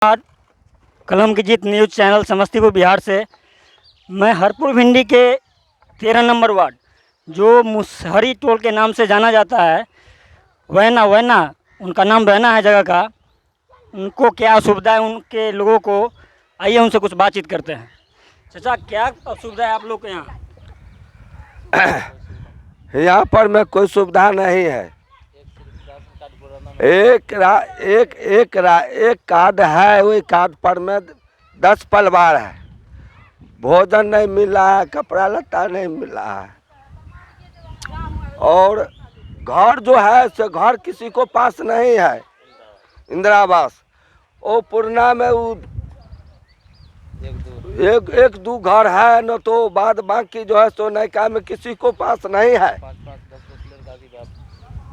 आज कलम की जीत न्यूज़ चैनल समस्तीपुर बिहार से मैं हरपुर भिंडी के 13 नंबर वार्ड जो मुसहरी टोल के नाम से जाना जाता है, वैना वैना उनका नाम वैना है जगह का। उनको क्या असुविधा है उनके लोगों को, आइए उनसे कुछ बातचीत करते हैं। चाचा, क्या असुविधा है आप लोग के यहाँ? यहाँ पर में कोई सुविधा नहीं है। एक कार्ड है, वही कार्ड पर में 10 परिवार है। भोजन नहीं मिल रहा है, कपड़ा लत्ता नहीं मिल रहा है, और घर जो है से घर किसी को पास नहीं है। इंदिरा आवास वो पुरना में वो एक दो घर है न, तो बाद बाकी जो है सो नयका में किसी को पास नहीं है।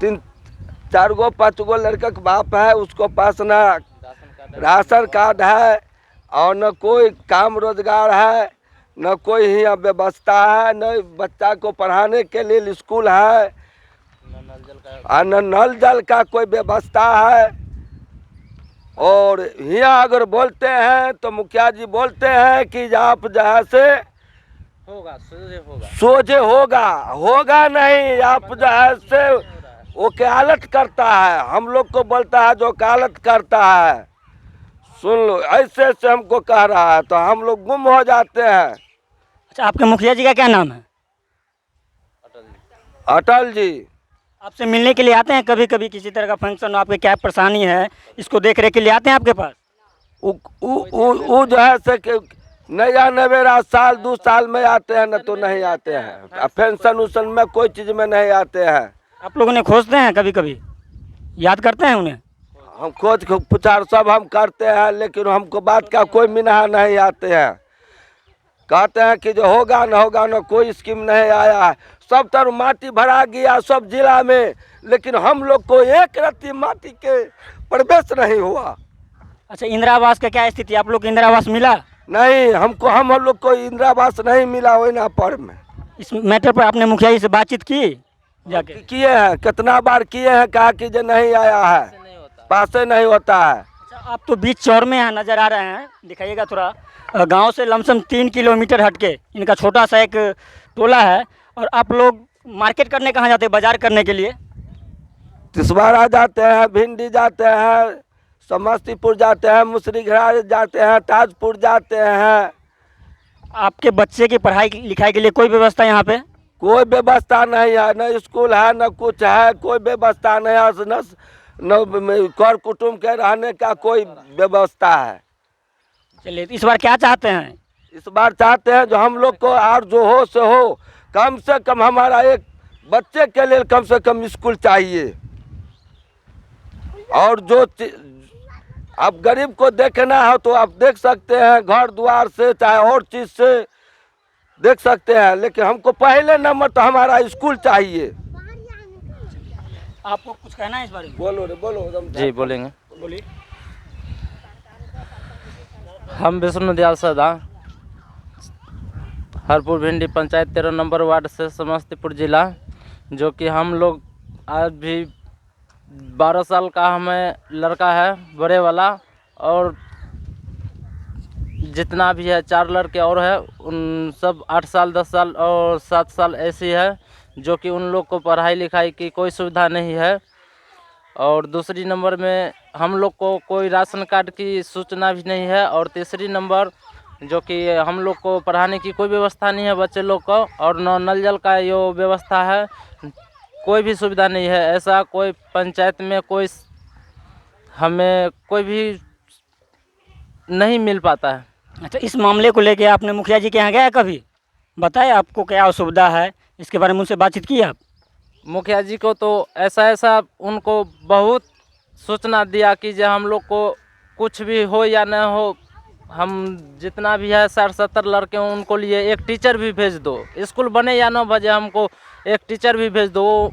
3-4 5 लड़का का बाप है, उसको पास ना राशन कार्ड है, और न कोई काम रोजगार है, न कोई यहाँ व्यवस्था है, न बच्चा को पढ़ाने के लिए स्कूल है, और न नल जल का कोई व्यवस्था है। और यहाँ अगर बोलते हैं तो मुखिया जी बोलते हैं कि आप जहाँ से सोझे होगा नहीं, आप जहाँ से वो वकालत करता है, हम लोग को बोलता है जो वकालत करता है। सुन लो, ऐसे से हमको कह रहा है तो हम लोग गुम हो जाते हैं। अच्छा, आपके मुखिया जी का क्या नाम है? अटल जी। आपसे मिलने के लिए आते हैं कभी कभी? किसी तरह का फंक्शन हो, आपके क्या परेशानी है, इसको देख रेख के लिए आते हैं आपके पास? वो जो है से नया नवेरा साल 2 साल में आते हैं, न तो नहीं आते हैं। पेंशन उशन में कोई चीज़ में नहीं आते हैं। आप लोगों ने खोजते हैं कभी कभी, याद करते हैं उन्हें? हम खोज पुछार सब हम करते हैं, लेकिन हमको बात का कोई मिनहा नहीं आते हैं। कहते हैं कि जो होगा न कोई स्कीम नहीं आया है। सब तरफ माटी भरा गया सब जिला में, लेकिन हम लोग को एक रत्ती माटी के प्रवेश नहीं हुआ। अच्छा, इंदिरा आवास का क्या स्थिति? आप लोग को इंदिरा आवास मिला? नहीं, हम लोग को इंदिरा आवास नहीं मिला। वैना पर में इस मैटर पर आपने मुखिया जी से बातचीत की जाके? किए हैं, कितना बार किए हैं, कहा कि जो नहीं आया है, पास नहीं होता है। अच्छा, आप तो बीच चौर में यहाँ नज़र आ रहे हैं, दिखाइएगा थोड़ा। गांव से लमसम 3 किलोमीटर हटके इनका छोटा सा एक टोला है, और आप लोग मार्केट करने कहाँ जाते हैं, बाजार करने के लिए? तिसवारा जाते हैं, भिंडी जाते हैं, समस्तीपुर जाते हैं, मुसरीघरार जाते हैं, ताजपुर जाते हैं। आपके बच्चे की पढ़ाई लिखाई के लिए कोई व्यवस्था यहाँ पे? कोई व्यवस्था नहीं है, न स्कूल है न कुछ है, कोई व्यवस्था नहीं है, न कर कुटुम्ब के रहने का कोई व्यवस्था है। चलिए, इस बार क्या चाहते हैं? इस बार चाहते हैं जो हम लोग को और जो हो से हो, कम से कम हमारा एक बच्चे के लिए कम से कम स्कूल चाहिए। और जो आप गरीब को देखना हो तो आप देख सकते हैं, घर द्वार से चाहे और चीज़ से देख सकते हैं, लेकिन हमको पहले नंबर तो हमारा स्कूल चाहिए। आपको कुछ कहना है इस बारे में? बोलो रे बोलो। जी बोलेंगे। बोलिए। हम विष्णु दयाल सदा, हरपुर भिंडी पंचायत 13 नंबर वार्ड से समस्तीपुर जिला, जो कि हम लोग आज भी 12 साल का हमें लड़का है बड़े वाला, और जितना भी है 4 लड़के और है, उन सब 8 साल 10 साल और 7 साल ऐसी है, जो कि उन लोग को पढ़ाई लिखाई की कोई सुविधा नहीं है। और दूसरी नंबर में हम लोग को कोई राशन कार्ड की सूचना भी नहीं है। और तीसरी नंबर जो कि हम लोग को पढ़ाने की कोई व्यवस्था नहीं है बच्चे लोग को, और न नल जल का जो व्यवस्था है, कोई भी सुविधा नहीं है। ऐसा कोई पंचायत में कोई हमें कोई भी नहीं मिल पाता है। अच्छा, इस मामले को लेके आपने मुखिया जी के यहाँ गया कभी? बताए आपको क्या असुविधा है, इसके बारे में उनसे बातचीत की आप? मुखिया जी को तो ऐसा उनको बहुत सूचना दिया कि जो हम लोग को कुछ भी हो या न हो, हम जितना भी है 60-70 लड़के हैं, उनको लिए एक टीचर भी भेज दो, स्कूल बने या न बजे, हमको एक टीचर भी भेज दो। वो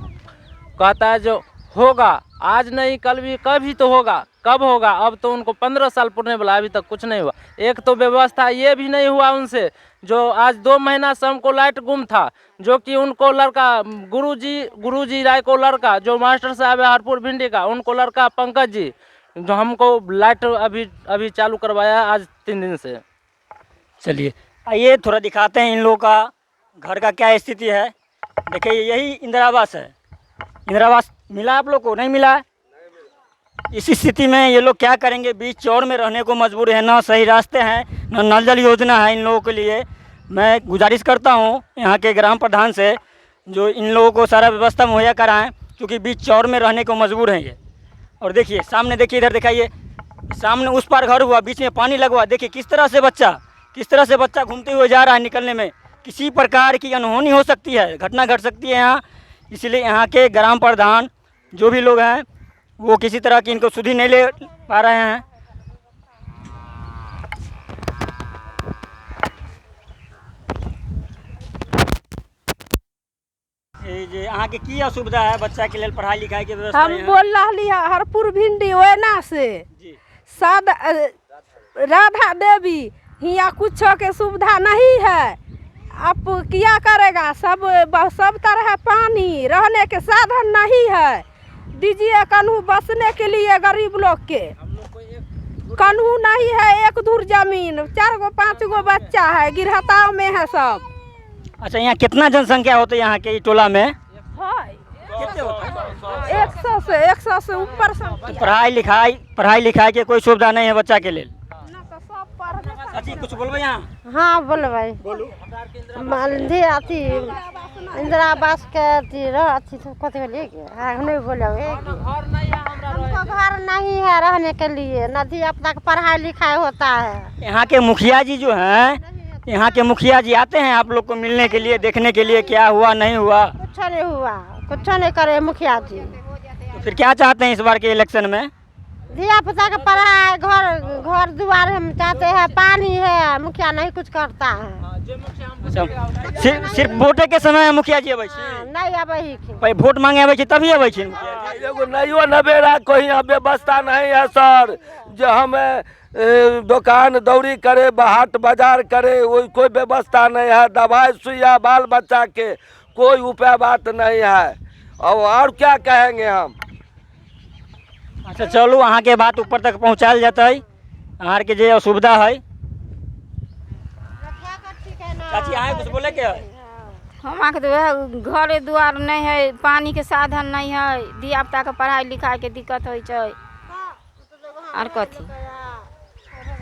कहता है जो होगा, आज नहीं कल भी, कभी तो होगा। कब होगा? अब तो उनको 15 साल पुरने वाला, अभी तक कुछ नहीं हुआ। एक तो व्यवस्था ये भी नहीं हुआ उनसे, जो आज 2 महीना से हमको लाइट गुम था, जो कि उनको लड़का गुरुजी राय को लड़का जो मास्टर साहब है हरपुर भिंडी का, उनको लड़का पंकज जी जो हमको लाइट अभी अभी चालू करवाया आज 3 दिन से। चलिए आइए थोड़ा दिखाते हैं इन लोगों का घर का क्या स्थिति है। देखिए यही इंदिरा आवास है। इंदिरा आवास मिला आप लोग को? नहीं मिला। इस स्थिति में ये लोग क्या करेंगे? बीच चौर में रहने को मजबूर है, ना सही रास्ते हैं, ना नल जल योजना है इन लोगों के लिए। मैं गुजारिश करता हूँ यहाँ के ग्राम प्रधान से जो इन लोगों को सारा व्यवस्था मुहैया कराएं, क्योंकि बीच चौर में रहने को मजबूर हैं ये। और देखिए सामने, देखिए इधर दिखाइए, सामने उस पार घर हुआ, बीच में पानी लगवा। देखिए किस तरह से बच्चा घूमते हुए जा रहा है। निकलने में किसी प्रकार की अनहोनी हो सकती है, घटना घट सकती है यहाँ। इसलिए यहाँ के ग्राम प्रधान जो भी लोग हैं वो किसी तरह की इनको सुधि नहीं ले पा रहे हैं। ये यहाँ के की असुविधा है बच्चा के लिए? पढ़ाई लिखाई की व्यवस्था हम बोल रही है हरपुर भिंडी ओना से जी। साद राधा देवी यहाँ कुछ के सुविधा नहीं है। आप क्या करेगा? सब तरह पानी, रहने के साधन नहीं है। दीजिए कन्हू बसने के लिए गरीब लोग के कन्हू नहीं है। एक दूर जमीन, 4 गो 5 गो बच्चा है, गिरहताओं में है सब। अच्छा यहाँ कितना जनसंख्या होती है यहाँ के टोला में? कितने होते हैं? 100 से ऊपर सब। तो पढ़ाई लिखाई के कोई सुविधा नहीं है बच्चा के लिए? अच्छा कुछ बोलबो यहाँ? हाँ बोलबै मालधी अथी इंदिरा आवास के अथी अथी कथी बोलिए नहीं बोले हमको घर नहीं है रहने के लिए, नदी अब तक पढ़ाई लिखाई होता है। यहाँ के मुखिया जी जो हैं, यहाँ के मुखिया जी आते हैं आप लोग को मिलने के लिए, देखने के लिए क्या हुआ नहीं हुआ? कुछ नहीं हुआ, कुछ नहीं करे मुखिया जी। तो फिर क्या चाहते हैं इस बार के इलेक्शन में? दिया पुता के पढ़ाई, घर द्वार हम चाहते हैं, पानी है, मुखिया नहीं कुछ करता है। सिर्फ वोटे के समय मुखिया जी अबै नहीं अबही भाई वोट मांगे अबै छी तभी अबै छी एगो नहियो नबेरा कोई यहाँ व्यवस्था नहीं है सर। जो हमें दुकान दौरी करे, हाट बाजार करे, वो कोई व्यवस्था नहीं है। दवाई सुइया बाल बच्चा के कोई उपाय बात नहीं है। और क्या कहेंगे हम? अच्छा चलू अहाँ के बात ऊपर तक पहुँचायल जाता है, अहाँ के जो असुविधा है। चाची अहाँ कुछ बोले के है? हमारे तो वह घर द्वार नहीं है, पानी के साधन नहीं है, धिया पुता के पढ़ाई लिखाई के दिक्कत हो छै। और कथी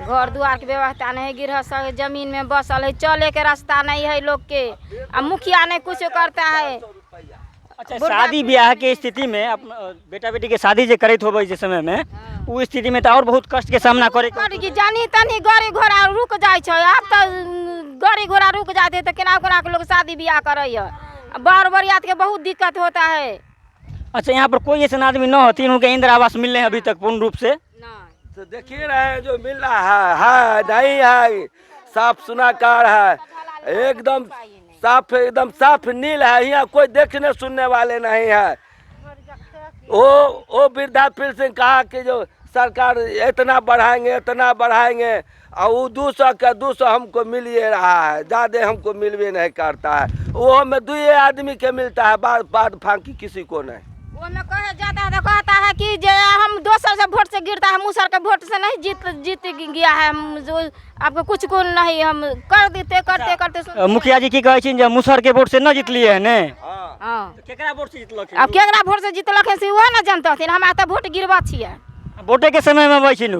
घर द्वार के व्यवस्था नहीं है, गृहस्थ जमीन में बसल है, चले के रास्ता नहीं है लोग के। अब मुखिया नहीं कुछ करता है। अच्छा शादी ब्याह के स्थिति में बेटा बेटी के शादी जो करते हो जिस समय में वो स्थिति में तो और बहुत कष्ट के सामना करे जानी तनी गाड़ी घोड़ा रुक जाए छै। अब तो गाड़ी घोड़ा रुक जाते तो केना केना के लोग शादी ब्याह करे, बार बरियात के बहुत दिक्कत होता है। अच्छा यहाँ पर कोई ऐसा आदमी न होती उनके इंदिरा आवास मिल रहे हैं अभी तक पूर्ण रूप से? तो देखिए रहे हैं जो मिल रहा है नहीं है, साफ सुना कार है, एकदम साफ नील है। यहाँ कोई देखने सुनने वाले नहीं है। वो वृद्धा पेंशन कहा कि जो सरकार इतना बढ़ाएंगे और वो 200 हमको मिल ही रहा है, ज़्यादा हमको मिलवे नहीं करता है। वो हमें 2 आदमी के मिलता है, बाद फांकी किसी को नहीं। वो में कहे जाता है तो कहता है कि जे हम दोसर से वोट से गिरता है, मुसर के वोट से नहीं जीत गया है, हम जो आपको कुछ को नहीं हम कर देते करते। मुखिया जी की कहे छी जे मुसर के वोट से न जीतलिए है ने? हां तो केकरा वोट से जीतलक? अब केकरा वोट से जीतलक है से वो ना जानता थे। हम तो वोट गिरबा छिए, वोटे के समय में बैठिन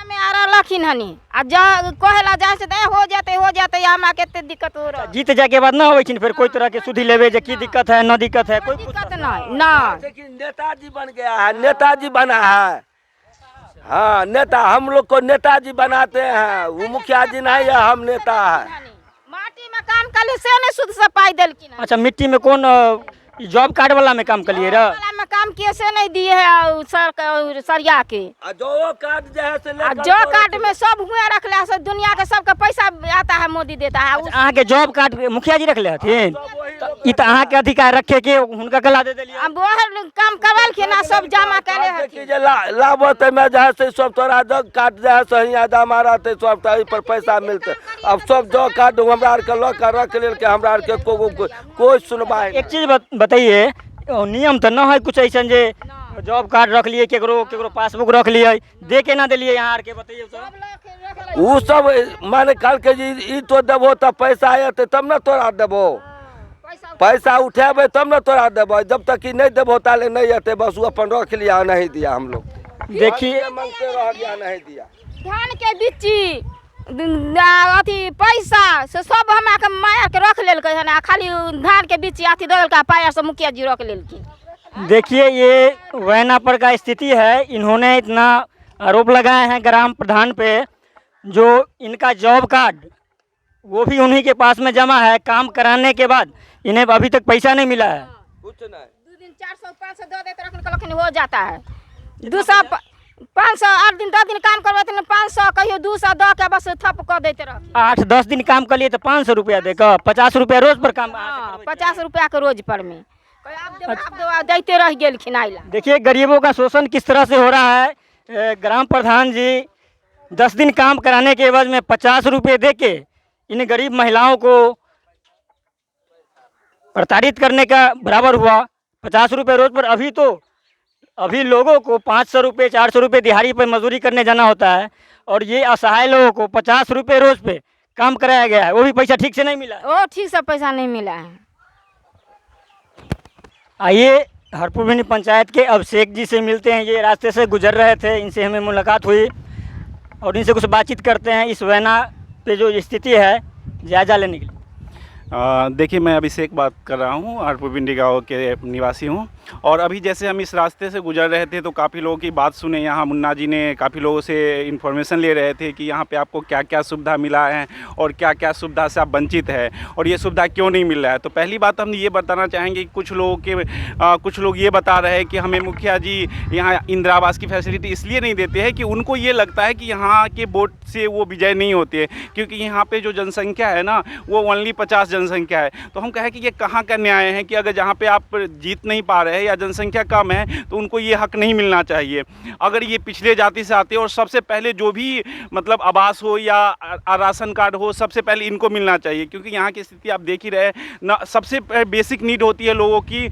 में आ रहलखिन हनी आ जा कहेला जाए से हो जाते हमरा केते दिक्कत हो रहा। जीत जाए के बाद ना होवे छिन फिर कोई तरह के सुधि लेवे जे की दिक्कत है न दिक्कत है? कोई दिक्कत नहीं ना। लेकिन नेताजी बन गया है, नेताजी बना है। हाँ नेता, हम लोग को नेताजी बनाते हैं, वो मुखिया जी नहीं है, हम नेता है। माटी में काम कर से नहीं शुद्ध से पाई देलखिन। अच्छा मिट्टी में कौन जॉब कार्ड वाला में काम करिए रे? में काम किए से नहीं दिए है सरिया के। जो कार्ड जो कार्ड में सब हुए रखले है, दुनिया के सबके पैसा आता है, मोदी देता है। अहाँ के जॉब कार्ड मुखिया जी रखले हथिन? ई त अहाँ के अधिकार रखे के हुनका गला दे देलिए। अब वो काम करलखिन आ सब जमा करे हथिन। जे लाभत में जहाँ से सब तोरा जो कार्ड जहाँ से यहाँ जमा रहते सब पर पैसा मिलते। अब सब जो कार्ड हमरा आर के लऽ के रख लेल के हमरा आर के कोई सुनवाई। एक चीज बताइए, नियम तो न है कुछ ऐसा जे जॉब कार्ड रख लिए, केकरो केकरो पासबुक रख लिए, दे के ना दिलिए यहाँ आर के बताइए तो। वो सब माने कल के जी ई तो देबो तो पैसा आयते तब ना तोरा देबो, पैसा उठेबे तब ना तोरा देबो, जब तक कि नहीं देबो ताले नहीं आते, बस वो अपन रख लिया नहीं दिया हम लोग। देखिए मांगते रह गया नहीं दिया। धान के बिच्ची अथी पैसा से सब हमरा के माया के रख लेलकै हन, आ खाली धान के बिच्ची अथी दे देलकै, पाया से मुखिया जी रख लेलखिन। देखिए ये वैनापर का स्थिति है। इन्होंने इतना आरोप लगाए हैं ग्राम प्रधान पे, जो इनका जॉब कार्ड वो भी उन्हीं के पास में जमा है, काम कराने के बाद इन्हें अभी तक पैसा नहीं मिला है। कुछ नहीं, 2 दिन 400 500 दे देते रखने हो जाता है, 200 500 8 दिन 10 दिन काम करवाते हैं 500 कहियो 200 दे के बस थप कर देते रह। 8-10 दिन काम कर लिए तो 500 रुपया देकर 50 रुपया रोज पर काम। 50 रुपया के रोज पर में आप देते रह गेलखिन आइला। देखिए गरीबों का शोषण किस तरह से हो रहा है। ग्राम प्रधान जी 10 दिन काम कराने के बाद में 50 रुपये दे के इन गरीब महिलाओं को प्रताड़ित करने का बराबर हुआ। 50 रुपये रोज पर अभी लोगों को 500 रुपये 400 रुपये दिहाड़ी पर मजदूरी करने जाना होता है, और ये असहाय लोगों को 50 रुपये रोज पे काम कराया गया है, वो भी पैसा ठीक से नहीं मिला है। वो ठीक से पैसा नहीं मिला है। आइए हरपुर भिंडी पंचायत के अभिषेक जी से मिलते हैं। ये रास्ते से गुजर रहे थे, इनसे हमें मुलाकात हुई और इनसे कुछ बातचीत करते हैं इस वैना पे जो स्थिति है जायजा लेने के लिए। देखिए मैं अभिषेक बात कर रहा हूँ, हरपुर भिंडी गाँव के निवासी हूँ। और अभी जैसे हम इस रास्ते से गुजर रहे थे तो काफ़ी लोगों की बात सुने। यहाँ मुन्ना जी ने काफ़ी लोगों से इन्फॉर्मेशन ले रहे थे कि यहाँ पे आपको क्या क्या सुविधा मिला है और क्या क्या सुविधा से आप वंचित है और ये सुविधा क्यों नहीं मिल रहा है। तो पहली बात हम ये बताना चाहेंगे कि कुछ लोग ये बता रहे हैं कि हमें मुखिया जी यहाँ इंदिरा आवास की फैसिलिटी इसलिए नहीं देते हैं कि उनको ये लगता है कि यहाँ के वोट से वो विजय नहीं होते, क्योंकि यहाँ पर जो जनसंख्या है ना वो ओनली 50 जनसंख्या है। तो हम कहें कि ये कहाँ का न्याय है कि अगर जहाँ पे आप जीत नहीं पा रहे हैं या जनसंख्या कम है तो उनको ये हक नहीं मिलना चाहिए। अगर ये पिछले जाति से आते हैं और सबसे पहले जो भी मतलब आवास हो या राशन कार्ड हो सबसे पहले इनको मिलना चाहिए, क्योंकि यहाँ की स्थिति आप देख ही रहे ना। सबसे बेसिक नीड होती है लोगों की,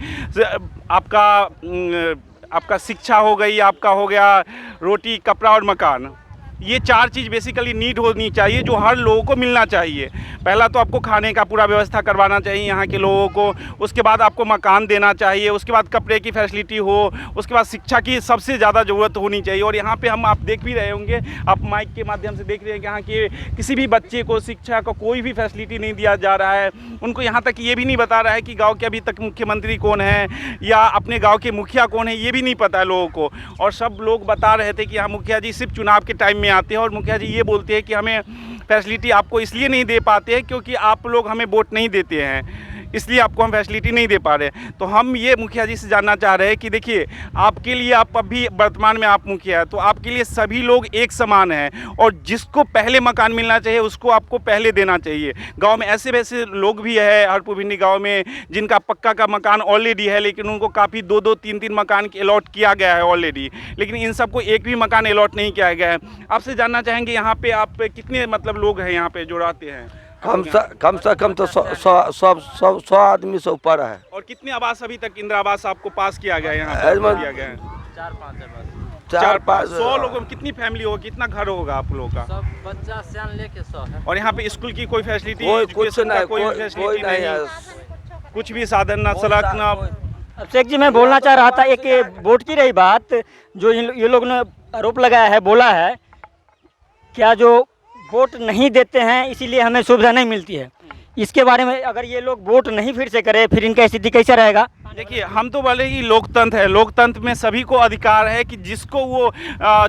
आपका शिक्षा हो गई, आपका हो गया रोटी कपड़ा और मकान। ये 4 चीज़ बेसिकली नीड होनी चाहिए जो हर लोगों को मिलना चाहिए। पहला तो आपको खाने का पूरा व्यवस्था करवाना चाहिए यहाँ के लोगों को, उसके बाद आपको मकान देना चाहिए, उसके बाद कपड़े की फैसिलिटी हो, उसके बाद शिक्षा की सबसे ज़्यादा ज़रूरत होनी चाहिए। और यहाँ पे आप देख भी रहे होंगे, आप माइक के माध्यम से देख रहे हैं कि यहाँ के किसी भी बच्चे को शिक्षा का कोई भी फैसिलिटी नहीं दिया जा रहा है। उनको यहाँ तक ये भी नहीं बता रहा है कि गाँव के अभी तक मुख्यमंत्री कौन है या अपने गाँव के मुखिया कौन है, ये भी नहीं पता है लोगों को। और सब लोग बता रहे थे कि यहाँ मुखिया जी सिर्फ चुनाव के टाइम में आते हैं और मुखिया जी ये बोलते हैं कि हमें फैसिलिटी आपको इसलिए नहीं दे पाते हैं क्योंकि आप लोग हमें वोट नहीं देते हैं, इसलिए आपको हम फैसिलिटी नहीं दे पा रहे। तो हम ये मुखिया जी से जानना चाह रहे हैं कि देखिए आपके लिए, आप अभी वर्तमान में आप मुखिया है तो आपके लिए सभी लोग एक समान हैं और जिसको पहले मकान मिलना चाहिए उसको आपको पहले देना चाहिए। गांव में ऐसे वैसे लोग भी है हरपुर भिंडी गाँव में जिनका पक्का का मकान ऑलरेडी है, लेकिन उनको काफ़ी 2-2 3-3 मकान अलॉट किया गया है ऑलरेडी, लेकिन इन सबको एक भी मकान अलॉट नहीं किया गया है। आपसे जानना चाहेंगे यहाँ पे आप कितने मतलब लोग हैं यहाँ पे जो रहते हैं? कम से कम तो 100 आदमी से ऊपर है। और कितने आवास अभी तक इंदिरा आवास आपको पास किया गया है यहाँ पर किया गया है? 4-5 100 लोगों में कितनी फैमिली होगी, कितना घर होगा आप लोगों का? सब बच्चा सियान लेके 100 है। और यहाँ पे स्कूल की कोई फैसिलिटी कुछ नहीं, कोई नहीं है, कुछ भी साधन ना, सड़क ना। अभिषेक जी मैं बोलना चाह रहा था, एक वोट की रही बात जो ये लोग ने आरोप लगाया है, बोला है क्या जो वोट नहीं देते हैं इसीलिए हमें सुविधा नहीं मिलती है, इसके बारे में अगर ये लोग वोट नहीं फिर से करें फिर इनका स्थिति कैसा रहेगा? देखिए हम तो बोले कि लोकतंत्र है, लोकतंत्र में सभी को अधिकार है कि जिसको वो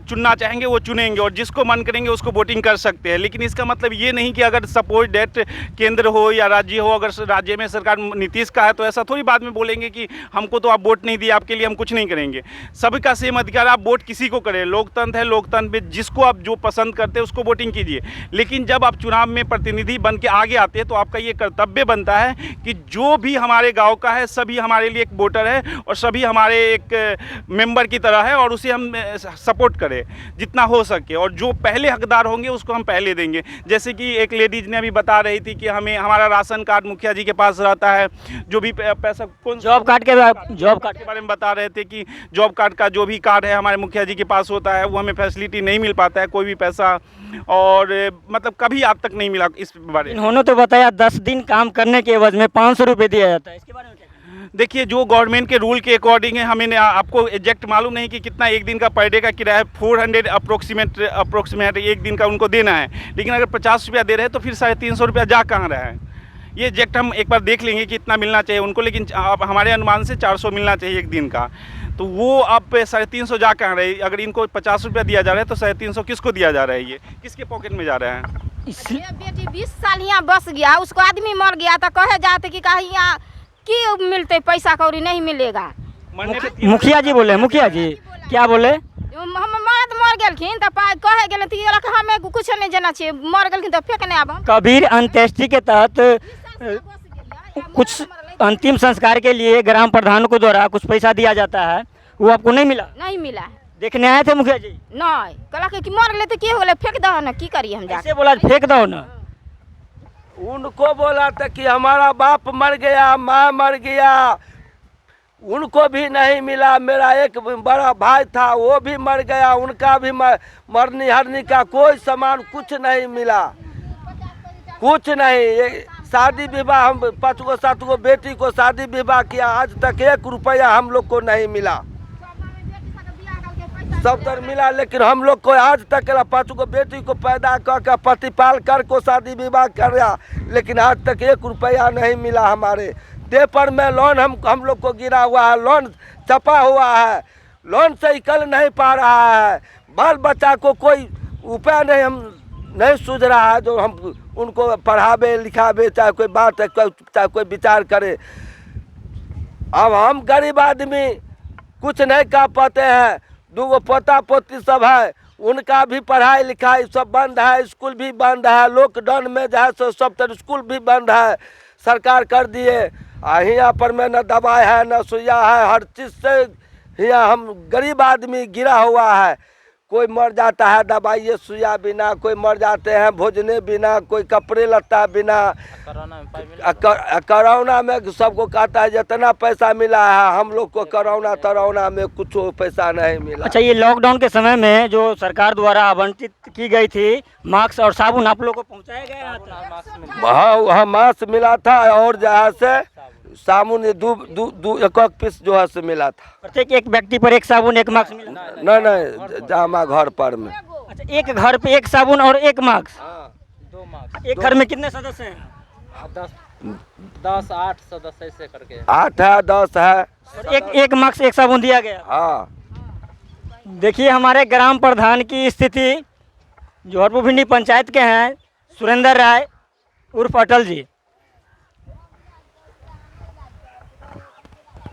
चुनना चाहेंगे वो चुनेंगे और जिसको मन करेंगे उसको वोटिंग कर सकते हैं। लेकिन इसका मतलब ये नहीं कि अगर सपोज डेट केंद्र हो या राज्य हो, अगर राज्य में सरकार नीतीश का है तो ऐसा थोड़ी बाद में बोलेंगे कि हमको तो आप वोट नहीं दिए, आपके लिए हम कुछ नहीं करेंगे। सबका सेम अधिकार, आप वोट किसी को करें, लोकतंत्र है, लोकतंत्र में जिसको आप जो पसंद करते हैं उसको वोटिंग कीजिए। लेकिन जब आप चुनाव में प्रतिनिधि बन के आगे आते हैं तो आपका ये कर्तव्य बनता है कि जो भी हमारे गाँव का है सभी हमारे लिए एक वोटर है और सभी हमारे एक मेंबर की तरह है और उसे हम सपोर्ट करें जितना हो सके, और जो पहले हकदार होंगे उसको हम पहले देंगे। जैसे कि एक लेडीज ने अभी बता रही थी कि हमें हमारा राशन कार्ड मुखिया जी के पास रहता है, जो भी पैसा कौन जॉब कार्ड के बारे में बता रहे थे कि जॉब कार्ड का जो भी कार्ड है हमारे मुखिया जी के पास होता है, वो हमें फैसिलिटी नहीं मिल पाता है कोई भी पैसा, और मतलब कभी आज तक नहीं मिला इस बारे में। इन्होंने तो बताया 10 दिन काम करने के एवज में 500 रुपये दिया जाता है, इसके बारे में क्या कहेंगे? देखिए जो गवर्नमेंट के रूल के अकॉर्डिंग है, हमें आपको एग्जैक्ट मालूम नहीं कि कितना एक दिन का पर डे का किराया है, 400 अप्रोक्सीमेट एक दिन का उनको देना है, लेकिन अगर 50 रुपया दे रहे हैं तो फिर 350 रुपया जा कहाँ रहा है, ये एग्जैक्ट हम एक बार देख लेंगे कि इतना मिलना चाहिए उनको, लेकिन आप हमारे अनुमान से 400 मिलना चाहिए एक दिन का, तो वो आप 350 जा कहाँ रहे? अगर इनको 50 रुपया दिया जा रहा है तो 350 किसको दिया जा रहा है? ये किसके पॉकेट में जा रहा है? ये बेटी 20 साल यहाँ बस गया, उसको आदमी मर गया तो कहे जाते कि कहीं यहाँ की मिलते पैसा कौड़ी नहीं मिलेगा। मुखिया जी बोले, मुखिया जी क्या बोले? हम मर्द मर गेलखिन तो कहे गेल तो हमें कुछ नहीं जाना चाहिए, मर गेलखिन तो फेंकने आब। कबीर अंत्येष्टि के तहत कुछ अंतिम संस्कार के लिए ग्राम प्रधान को द्वारा कुछ पैसा दिया जाता है, वो आपको नहीं मिला? नहीं मिला। देखने आए थे मुखिया जी? नहीं, कहला कि मर गए तो की हो गए, फेंक दो ना, की करिए हम जाके? ऐसे बोला फेंक दो ना। उनको बोला था कि हमारा बाप मर गया, माँ मर गया, उनको भी नहीं मिला। मेरा एक बड़ा भाई था वो भी मर गया, उनका भी मरनी हरनी का कोई सामान कुछ नहीं मिला, कुछ नहीं। शादी विवाह हम 5 गो 7 गो बेटी को शादी विवाह किया, आज तक 1 रुपया हम लोग को नहीं मिला। सब तर मिला, लेकिन हम लोग को आज तक 5 गो बेटी को पैदा कर प्रतिपाल कर को शादी विवाह कर रहा, लेकिन आज तक 1 रुपया नहीं मिला। हमारे पेपर में लोन हम लोग को गिरा हुआ है, लोन छपा हुआ है, लोन से निकल नहीं पा रहा है। बाल बच्चा को कोई उपाय नहीं, हम नहीं सूझ रहा है जो हम उनको पढ़ावे लिखावे, चाहे कोई बात है, चाहे कोई विचार करे। अब हम गरीब आदमी कुछ नहीं कर पाते हैं। 2 गो पोता पोती सब है, उनका भी पढ़ाई लिखाई सब बंद है, स्कूल भी बंद है, लॉकडाउन में जो है सो सब तरह स्कूल भी बंद है, सरकार कर दिए। यहाँ पर में न दवाई है न सुइया है, हर चीज़ से यहाँ हम गरीब आदमी गिरा हुआ है। कोई मर जाता है दवाई सुइया बिना, कोई मर जाते हैं भोजने बिना, कोई कपड़े लत्ता बिना। कोरोना में सबको कहता है जितना पैसा मिला है, हम लोग को कोरोना में कुछ पैसा नहीं मिला। अच्छा, ये लॉकडाउन के समय में जो सरकार द्वारा आवंटित की गई थी मास्क और साबुन आप लोग को पहुंचाया गया? हाँ, मास्क मिला था और जहाँ से साबुन 2 पीस जो है से मिला था। प्रत्येक एक व्यक्ति पर 1 साबुन 1 मास्क मिला? नहीं, जामा घर पर में। अच्छा, एक घर पे 1 साबुन और 1 मास्क? 2 मास्क। एक घर में कितने सदस्य हैं? 10 8 सदस्य ऐसे करके 8 है, 10 है। और एक मास्क 1 साबुन दिया गया? हाँ। देखिए हमारे ग्राम प्रधान की स्थिति जो हरपुर भिंडी पंचायत के हैं, सुरेंद्र राय उर्फ अटल जी,